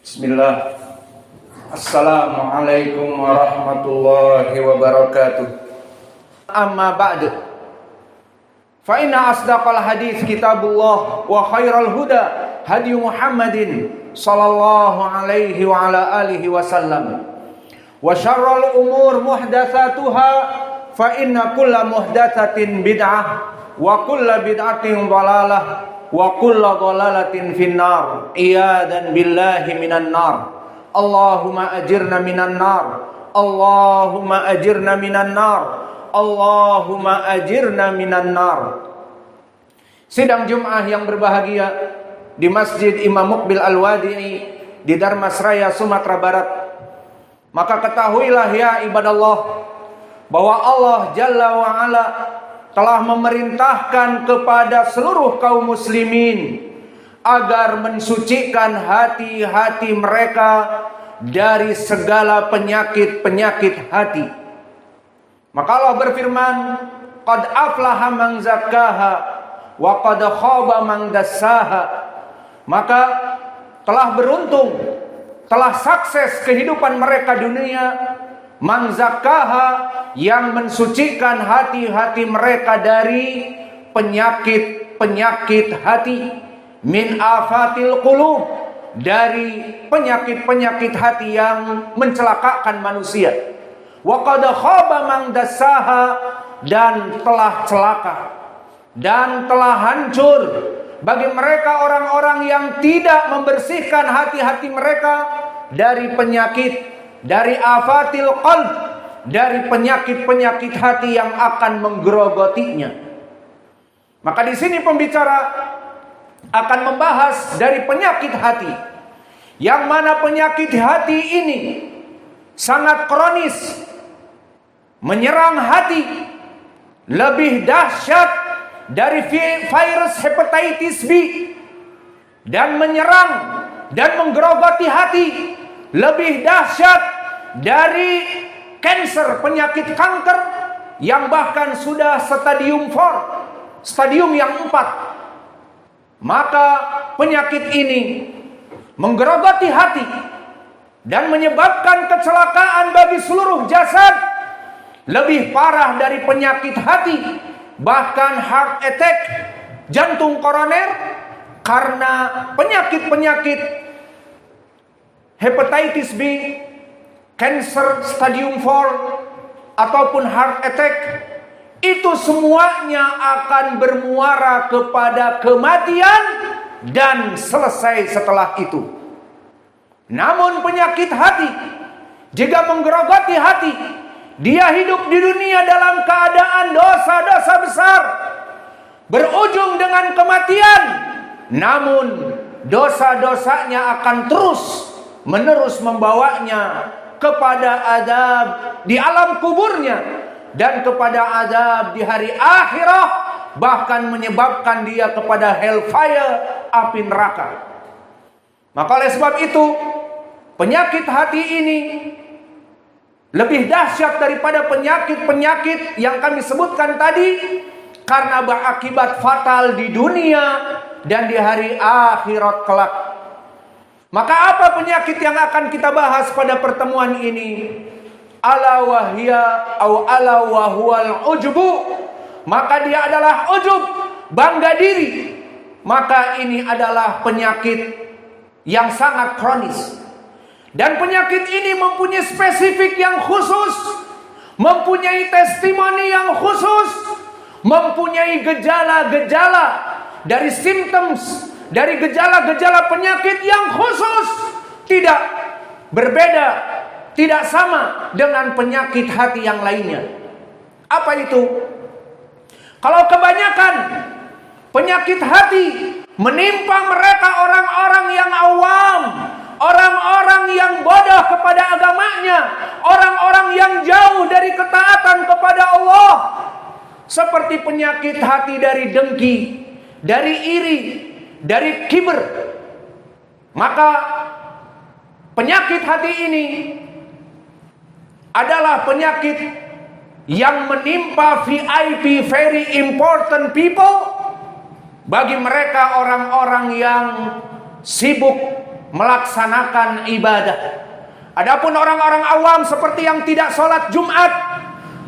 Bismillah. Assalamualaikum warahmatullahi wabarakatuh. Amma ba'du. Fa inna asdaqal hadits kitabullah wa khairal huda hadi Muhammadin sallallahu alaihi wa ala alihi wasallam. Wa syarrul umur muhdatsatuha fa inna kulla muhdatsatin bid'ah wa kulla bid'atin dhalalah wa kulla dhalalatin finnar. Iyadan billahi minan nar. Allahumma ajirna minan nar. Allahumma ajirna minan nar. Allahumma ajirna minan nar. Sidang Jumat yang berbahagia di Masjid Imam Muqbil Al-Wadi'i di Darmasraya, Sumatera Barat. Maka ketahuilah ya ibadallah bahwa Allah Jalla wa Ala telah memerintahkan kepada seluruh kaum muslimin agar mensucikan hati-hati mereka dari segala penyakit-penyakit hati. Maka Allah berfirman, qad aflaha man zakkaha wa qad khaba man dassaha. Maka telah beruntung, telah sukses kehidupan mereka dunia man zakkaha, yang mensucikan hati-hati mereka dari penyakit-penyakit hati, min afatil qulub, dari penyakit-penyakit hati yang mencelakakan manusia. Wa qad khaba man dassaha, dan telah celaka dan telah hancur bagi mereka orang-orang yang tidak membersihkan hati-hati mereka dari penyakit, dari afatil qalb, dari penyakit-penyakit hati yang akan menggerogotinya. Maka di sini pembicara akan membahas dari penyakit hati, yang mana penyakit hati ini sangat kronis, menyerang hati, lebih dahsyat dari virus hepatitis B, dan menyerang dan menggerogoti hati lebih dahsyat dari kanker, penyakit kanker yang bahkan sudah stadium 4, stadium yang 4. Maka penyakit ini menggerogoti hati dan menyebabkan kecelakaan bagi seluruh jasad. Lebih parah dari penyakit hati, bahkan heart attack, jantung koroner, karena penyakit-penyakit hepatitis B, cancer stadium 4, ataupun heart attack, itu semuanya akan bermuara kepada kematian dan selesai setelah itu. Namun penyakit hati, jika menggerogoti hati, dia hidup di dunia dalam keadaan dosa-dosa besar, berujung dengan kematian. Namun dosa-dosanya akan terus menerus membawanya kepada azab di alam kuburnya dan kepada azab di hari akhirah, bahkan menyebabkan dia kepada hellfire, api neraka. Maka oleh sebab itu, penyakit hati ini lebih dahsyat daripada penyakit-penyakit yang kami sebutkan tadi, karena berakibat fatal di dunia dan di hari akhirat kelak. Maka apa penyakit yang akan kita bahas pada pertemuan ini? Ala wahya au ala wahwal ujubu. Maka dia adalah ujub, bangga diri. Maka ini adalah penyakit yang sangat kronis. Dan penyakit ini mempunyai spesifik yang khusus, mempunyai testimoni yang khusus, mempunyai gejala-gejala dari symptoms, dari gejala-gejala penyakit yang khusus, tidak berbeda, tidak sama dengan penyakit hati yang lainnya. Apa itu? Kalau kebanyakan penyakit hati menimpa mereka orang-orang yang awam, orang-orang yang bodoh kepada agamanya, orang-orang yang jauh dari ketaatan kepada Allah, seperti penyakit hati dari dengki, dari iri, dari kibir. Maka penyakit hati ini adalah penyakit yang menimpa VIP, very important people, bagi mereka orang-orang yang sibuk melaksanakan ibadah. Adapun orang-orang awam seperti yang tidak sholat Jumat,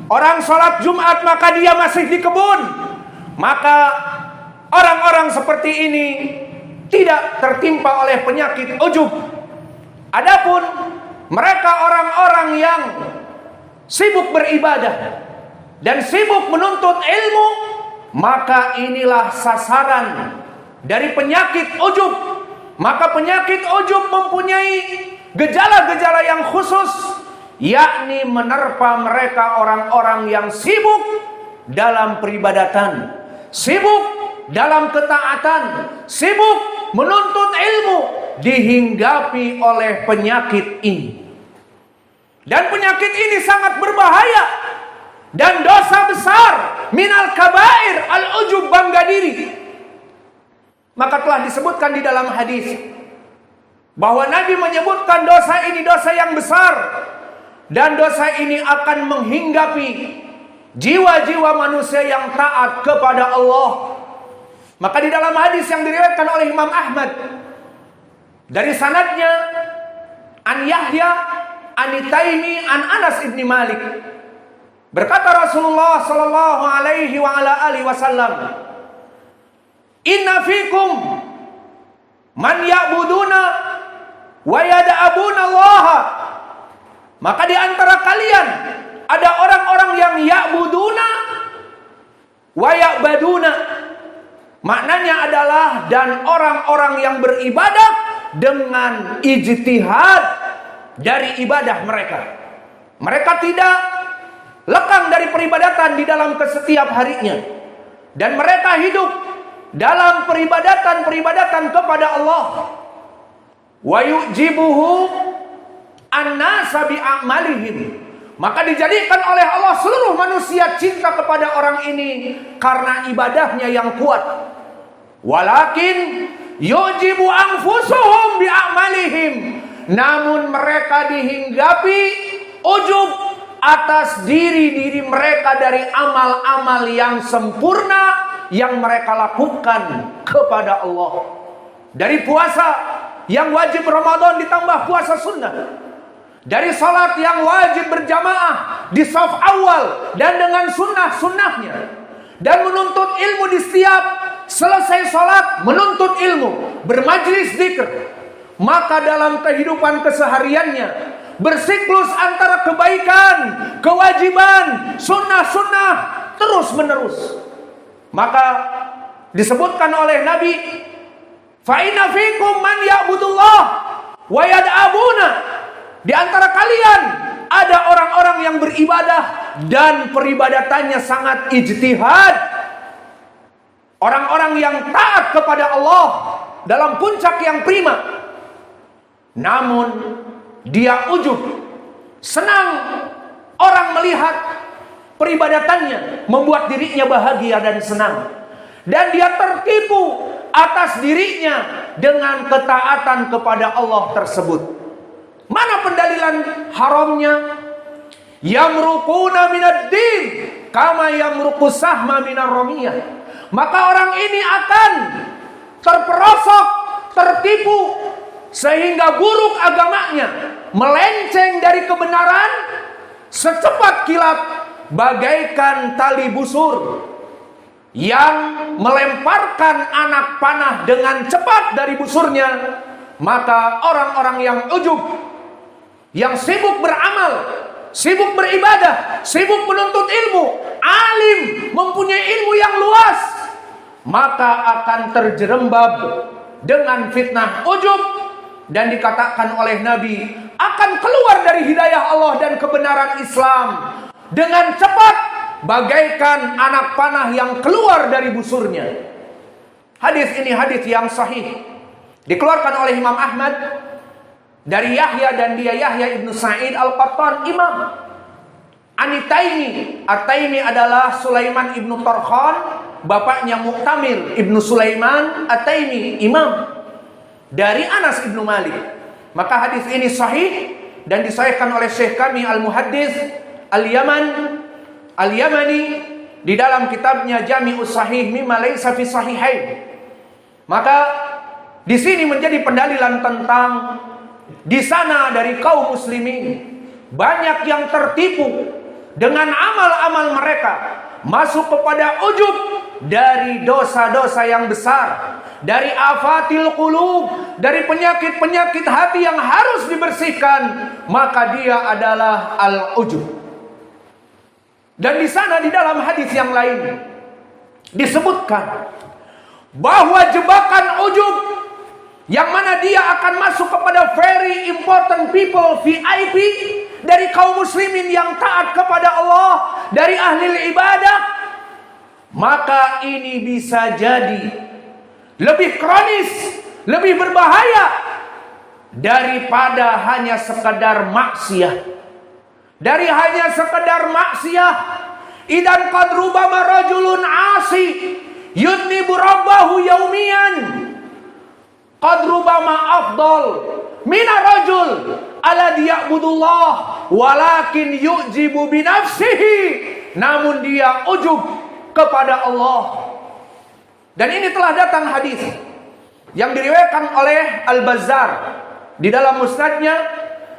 orang sholat Jumat maka dia masih di kebun, maka orang-orang seperti ini tidak tertimpa oleh penyakit ujub. Adapun mereka orang-orang yang sibuk beribadah dan sibuk menuntut ilmu, maka inilah sasaran dari penyakit ujub. Maka penyakit ujub mempunyai gejala-gejala yang khusus, yakni menerpa mereka orang-orang yang sibuk dalam peribadatan, sibuk dalam ketaatan, sibuk menuntut ilmu, dihinggapi oleh penyakit ini. Dan penyakit ini sangat berbahaya dan dosa besar, minal kabair al-ujub, bangga diri. Maka telah disebutkan di dalam hadis bahwa Nabi menyebutkan dosa ini dosa yang besar, dan dosa ini akan menghinggapi jiwa-jiwa manusia yang taat kepada Allah. Maka di dalam hadis yang diriwayatkan oleh Imam Ahmad dari sanadnya an Yahya an Taimi an Anas ibn Malik, berkata Rasulullah sallallahu alaihi wa ala alihi wasallam, inna fikum man ya'buduna wa yad'abuna Allah. Maka di antara kalian ada orang-orang yang ya'buduna wa ya'baduna. Maknanya adalah dan orang-orang yang beribadah dengan ijtihad dari ibadah mereka. Mereka tidak lekang dari peribadatan di dalam setiap harinya, dan mereka hidup dalam peribadatan kepada Allah. Wa yujibuhu an-nasa bi a'malihim. Maka dijadikan oleh Allah seluruh manusia cinta kepada orang ini karena ibadahnya yang kuat. Walakin yujibu anfusuhum bi a'malihim. Namun mereka dihinggapi ujub atas diri-diri mereka dari amal-amal yang sempurna yang mereka lakukan kepada Allah. Dari puasa yang wajib Ramadan ditambah puasa sunnah, dari salat yang wajib berjamaah di shaf awal dan dengan sunnah-sunnahnya, dan menuntut ilmu di setiap selesai salat, menuntut ilmu, bermajlis zikir. Maka dalam kehidupan kesehariannya bersiklus antara kebaikan, kewajiban, sunnah-sunnah terus menerus. Maka disebutkan oleh Nabi, fa inna fikum man ya'budullah wa yad'abuna. Di antara kalian ada orang-orang yang beribadah dan peribadatannya sangat ijtihad. Orang-orang yang taat kepada Allah dalam puncak yang prima. Namun dia ujub, senang orang melihat peribadatannya, membuat dirinya bahagia dan senang. Dan dia tertipu atas dirinya dengan ketaatan kepada Allah tersebut. Mana pendalilan haramnya? Yamruquna minad din kama yamruqu sahma minar ramiyah. Maka orang ini akan terperosok, tertipu, sehingga buruk agamanya, melenceng dari kebenaran secepat kilat, bagaikan tali busur yang melemparkan anak panah dengan cepat dari busurnya. Maka orang-orang yang ujub, yang sibuk beramal, sibuk beribadah, sibuk menuntut ilmu, alim, mempunyai ilmu yang luas, maka akan terjerembab dengan fitnah ujub, dan dikatakan oleh Nabi akan keluar dari hidayah Allah dan kebenaran Islam dengan cepat, bagaikan anak panah yang keluar dari busurnya. Hadis ini hadis yang sahih, dikeluarkan oleh Imam Ahmad dari Yahya, dan dia Yahya ibnu Sa'id al-Qattan, imam. An-Taimi, At-Taimi adalah Sulaiman ibnu Tarkhan, bapaknya Mu'tamir ibnu Sulaiman At-Taimi, imam dari Anas ibnu Malik. Maka hadis ini sahih dan disahihkan oleh Syekh kami Al-Muhaddis Al-Yamani di dalam kitabnya Jami'us Sahih mimma laysa fi sahihain. Maka di sini menjadi pendalilan tentang di sana dari kaum muslimin banyak yang tertipu dengan amal-amal mereka, masuk kepada ujub dari dosa-dosa yang besar, dari afatil qulub, dari penyakit-penyakit hati yang harus dibersihkan, maka dia adalah al-ujub. Dan di sana di dalam hadis yang lain disebutkan bahwa jebakan ujub yang mana dia akan masuk kepada very important people, VIP, dari kaum muslimin yang taat kepada Allah, dari ahli ibadah, maka ini bisa jadi lebih kronis, lebih berbahaya daripada hanya sekedar maksiat. Dari hanya sekedar maksiat, idan qad rubama rajulun asi yudnibu rabbahu yaumiyan qad rubama afdal mina rajul alladhi ya'budullah walakin yu'jibu binafsihi, namun dia ujub kepada Allah. Dan ini telah datang hadis yang diriwayatkan oleh Al-Bazzar di dalam musnadnya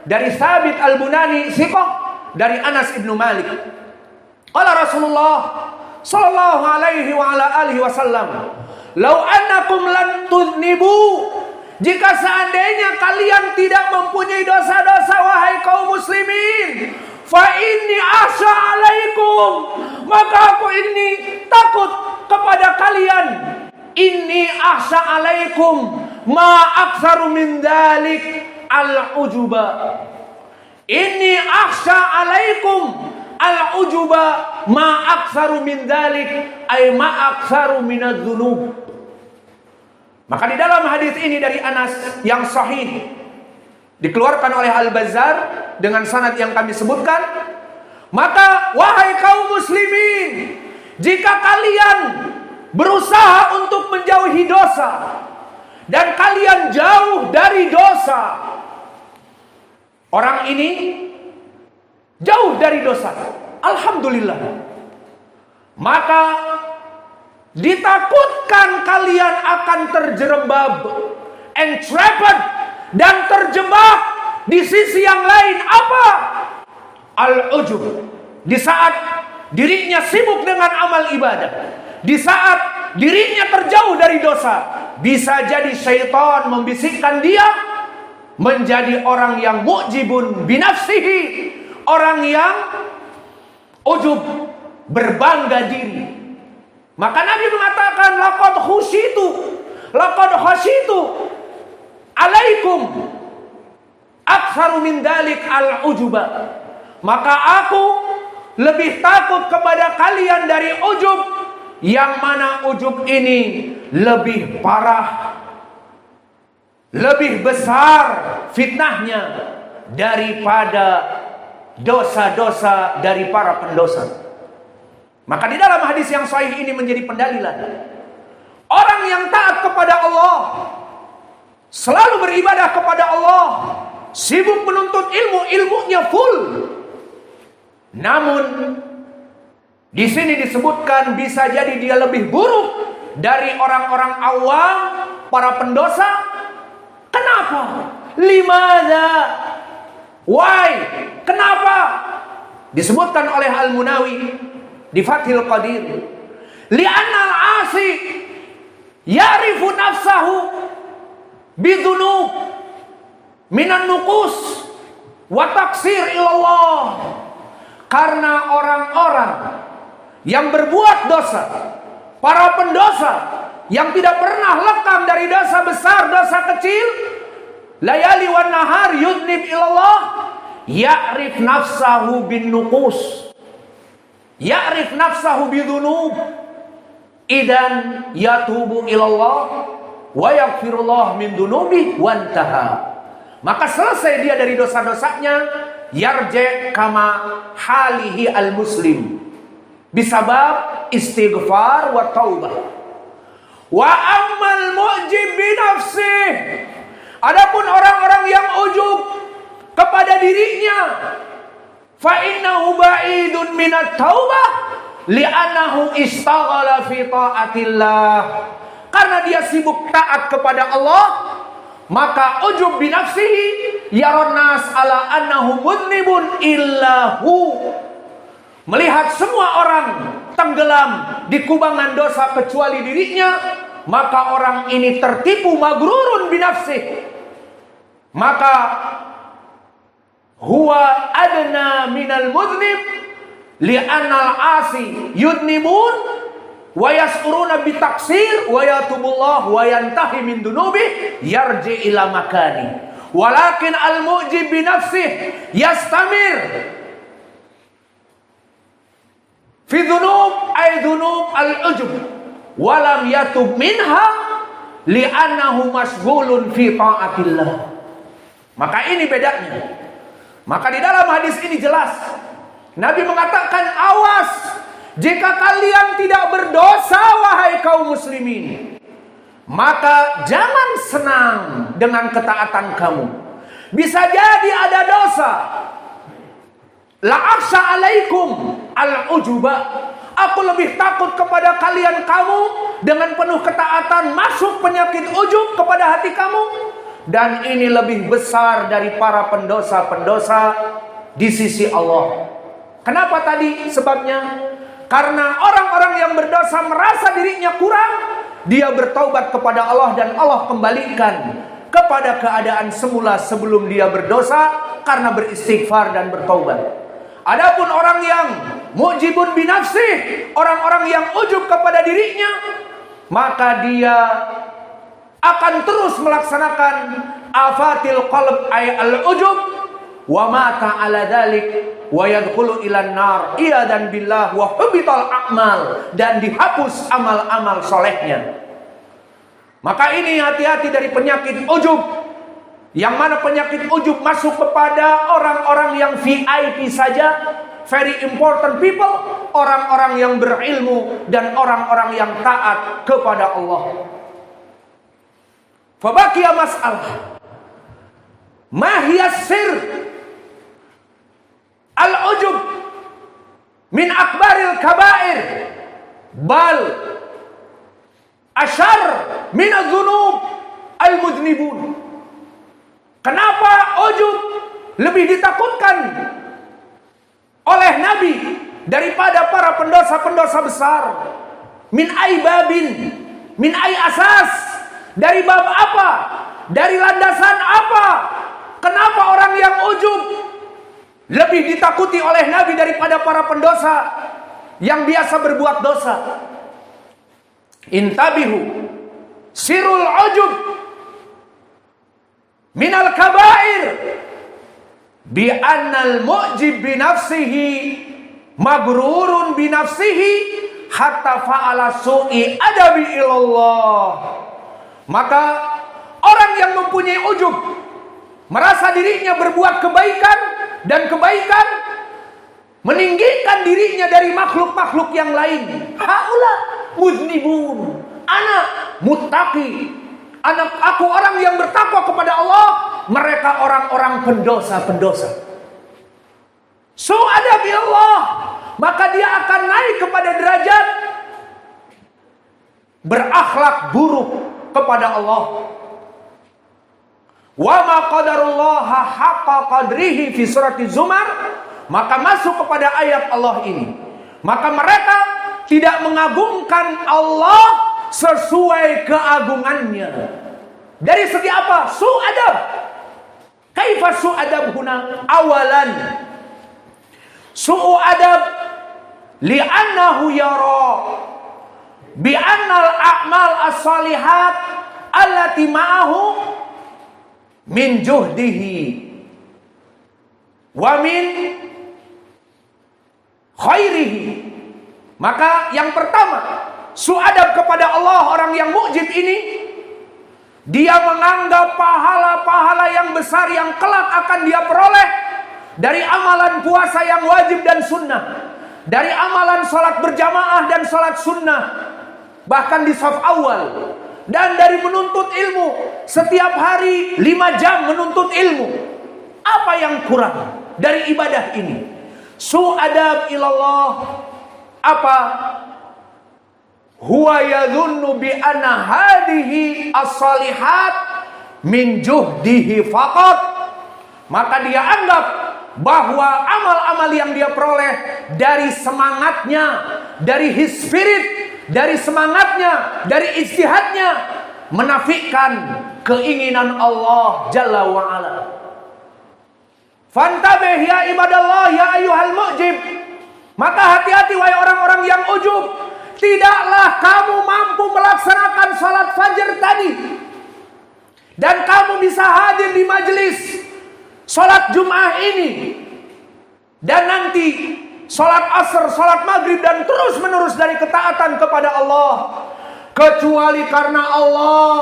dari Thabit Al-Bunani Siqah dari Anas ibnu Malik. Qala Rasulullah sallallahu alaihi wa ala alihi wasallam, "Lau annakum lan tudnibu," jika seandainya kalian tidak mempunyai dosa-dosa wahai kaum muslimin, fa inni akhsha alaikum, maka aku ini takut kepada kalian. Inni akhsha alaikum ma aktsaru min dzalik al-ujuba. Inni akhsha alaikum al-ujuba ma aktsaru min dzalik ay ma aktsaru minadz-dzunub. Maka di dalam hadis ini dari Anas yang sahih dikeluarkan oleh Al-Bazzar dengan sanad yang kami sebutkan, maka wahai kaum muslimin, jika kalian berusaha untuk menjauhi dosa dan kalian jauh dari dosa, orang ini jauh dari dosa, alhamdulillah, maka ditakutkan kalian akan terjerembab, entrapped, dan terjebak di sisi yang lain. Apa? Al-ujub. Di saat dirinya sibuk dengan amal ibadah, di saat dirinya terjauh dari dosa, bisa jadi syaitan membisikkan dia menjadi orang yang mu'jibun binafsihi, orang yang ujub, berbangga diri. Maka Nabi mengatakan, laqad khasyitu alaikum aktsaru min dzalik al-ujuba. Maka aku lebih takut kepada kalian dari ujub, yang mana ujub ini lebih parah, lebih besar fitnahnya daripada dosa-dosa dari para pendosa. Maka di dalam hadis yang sahih ini menjadi pendalilan orang yang taat kepada Allah, selalu beribadah kepada Allah, sibuk menuntut ilmu, ilmunya full. Namun di sini disebutkan bisa jadi dia lebih buruk dari orang-orang awam, para pendosa. Kenapa? Limadza? Why? Kenapa? Disebutkan oleh Al-Munawi di Fathul Qadir, li'anna al-'asi ya'rifu nafsahu bidhunub minan nuqus wa taksir ilallah. Karena orang-orang yang berbuat dosa, para pendosa yang tidak pernah lekang dari dosa besar, dosa kecil, layali wan nahar yudnib ilallah, ya'rif nafsahu bin nuqus, ya'rif nafsahu bidhunub, idan yatubu ilallah wa yaghfirullah min dunubi wantaha. Maka selesai dia dari dosa-dosanya, yarji kama halihi al-muslim bisabab istighfar wa taubah. Wa ammal mu'jib bi nafsih, adapun orang-orang yang ujub kepada dirinya, fa innahu ba'idun minat taubah li'annahu istaghala fi ta'atillah. karena dia sibuk taat kepada Allah, maka ujub binafsihi yaron nas ala annahu mudnibun illahu. Melihat semua orang tenggelam di kubangan dosa kecuali dirinya, maka orang ini tertipu magrurun binafsih. Maka huwa adna minal mudnib li'annal asi yudnibun wa yas'uruna bitaksir wa yatubullah wa yantahi min dunubi yarji ila makani. Walakin al-mu'jib binafsih yastamir fi dhunub ay dhunub al-ujub walam yatub minha li'annahu mashghulun fi ta'atillah. Maka ini bedanya. Maka di dalam hadis ini jelas Nabi mengatakan, awas jika kalian tidak berdosa wahai kaum muslimin, maka jangan senang dengan ketaatan kamu. Bisa jadi ada dosa. La aksha alaikum al-ujuba. Aku lebih takut kepada kalian kamu dengan penuh ketaatan masuk penyakit ujub kepada hati kamu. Dan ini lebih besar dari para pendosa-pendosa di sisi Allah. Kenapa tadi sebabnya? Karena orang-orang yang berdosa merasa dirinya kurang, dia bertaubat kepada Allah dan Allah kembalikan kepada keadaan semula sebelum dia berdosa karena beristighfar dan bertaubat. Adapun orang yang mu'jibun binafsih, orang-orang yang ujub kepada dirinya, maka dia akan terus melaksanakan afatil qalb ay al-ujub wa mata ala dalik wa yadkhulu ilan nar iyadan billah wa hubital a'mal, dan dihapus amal-amal solehnya. Maka ini hati-hati dari penyakit ujub, yang mana penyakit ujub masuk kepada orang-orang yang VIP saja, very important people, orang-orang yang berilmu dan orang-orang yang taat kepada Allah. Fabaqiya mas'alah ma hiya sir al-ujub min akbaril kabair bal ashar min adz-dzunub al-mudnibun. Kenapa ujub lebih ditakutkan oleh Nabi daripada para pendosa-pendosa besar? Min aibabin, min ay asas. Dari bab apa? Dari landasan apa? Kenapa orang yang ujub lebih ditakuti oleh Nabi daripada para pendosa yang biasa berbuat dosa? Intabihu sirul ujub minal kabair bi annal mu'jib bi nafsihi magrurun bi nafsihi hatta fa'ala su'i adabi ilallah. Maka orang yang mempunyai ujub, merasa dirinya berbuat kebaikan dan kebaikan, meninggikan dirinya dari makhluk-makhluk yang lain. Haula muznibun, anak muttaqi, anak aku orang yang bertakwa kepada Allah, mereka orang-orang pendosa-pendosa. Su'adabi Allah, maka dia akan naik kepada derajat berakhlak buruk kepada Allah. Wa ma qadarullaha haqqa qadrihi fi surati Zumar, maka masuk kepada ayat Allah ini. Maka mereka tidak mengagungkan Allah sesuai keagungannya. Dari segi apa? Su'adab. Kaifa su'adab huna? Awalan, su'adab li'annahu yara bi'annal a'mal as-salihat allati ma'ahu min juhdihi wa min khairihi. Maka yang pertama, su'adab kepada Allah orang yang mukjib ini, dia menganggap pahala-pahala yang besar yang kelak akan dia peroleh dari amalan puasa yang wajib dan sunnah, dari amalan salat berjamaah dan salat sunnah, bahkan di saf awal, dan dari menuntut ilmu setiap hari 5 jam menuntut ilmu. Apa yang kurang dari ibadah ini? Su'adab ilallah. Apa? huwa yadhunnu bi anna hadhihi as-salihat min juhdihi faqat, maka dia anggap bahwa amal-amal yang dia peroleh dari semangatnya, dari his spirit, dari semangatnya, dari ijtihadnya, menafikan keinginan Allah Jalla wa'ala. Fantabih ya ibadallah ya ayyuhal mu'jib, maka hati-hati wahai orang-orang yang ujub. Tidaklah kamu mampu melaksanakan salat fajar tadi dan kamu bisa hadir di majelis salat Jum'ah ini, dan nanti salat asar, salat maghrib, dan terus menerus dari ketaatan kepada Allah, kecuali karena Allah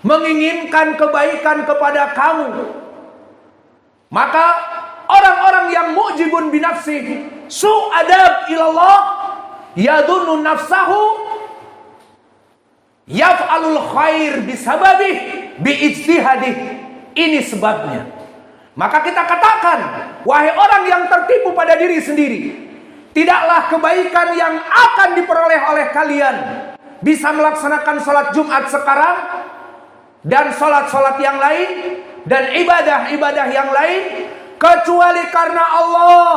menginginkan kebaikan kepada kamu. Maka orang-orang yang mu'jibun binafsih su'adab ilallah yadunnu nafsahu yaf'alul khair bisababih biijtihadih. Ini sebabnya. Maka kita katakan, wahai orang yang tertipu pada diri sendiri, tidaklah kebaikan yang akan diperoleh oleh kalian bisa melaksanakan sholat Jumat sekarang dan sholat-sholat yang lain dan ibadah-ibadah yang lain, kecuali karena Allah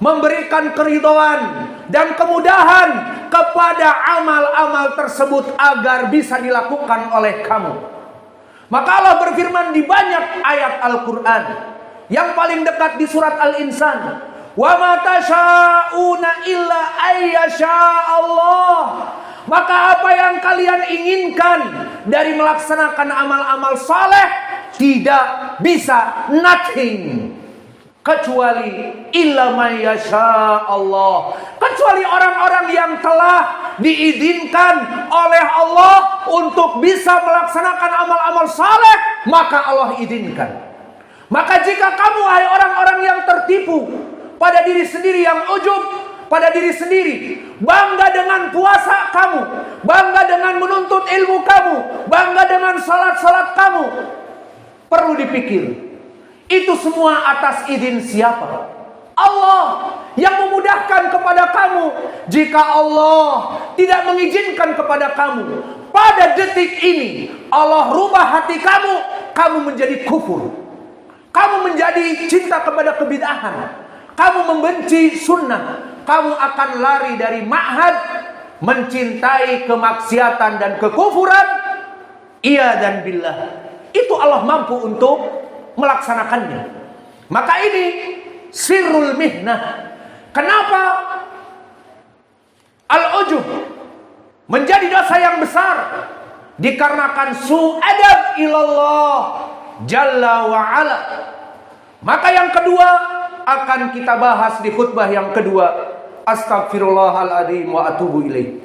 memberikan keridhaan dan kemudahan kepada amal-amal tersebut agar bisa dilakukan oleh kamu. Maka Allah berfirman di banyak ayat Al-Quran, yang paling dekat di surat Al-Insan, wa ma tasyauna illa ayyasha Allah. Maka apa yang kalian inginkan dari melaksanakan amal-amal saleh tidak bisa, nothing, kecuali illa may yasha Allah, kecuali orang-orang yang telah diizinkan oleh Allah untuk bisa melaksanakan amal-amal saleh, maka Allah izinkan. Maka jika kamu wahai orang-orang yang tertipu pada diri sendiri, yang ujub pada diri sendiri, bangga dengan puasa kamu, bangga dengan menuntut ilmu kamu, bangga dengan salat-salat kamu, perlu dipikir, itu semua atas izin siapa? Allah yang memudahkan kepada kamu. Jika Allah tidak mengizinkan kepada kamu, pada detik ini Allah rubah hati kamu, kamu menjadi kufur, kamu menjadi cinta kepada kebid'ahan, kamu membenci sunnah, kamu akan lari dari ma'had, mencintai kemaksiatan dan kekufuran. Iya dan billah, itu Allah mampu untuk melaksanakannya. Maka ini sirrul mihnah. Kenapa al-ujub menjadi dosa yang besar? Dikarenakan su'adab ilallah Jalla wa'ala. Maka yang kedua akan kita bahas di khutbah yang kedua. Astaghfirullahaladzim wa atubu ilaih.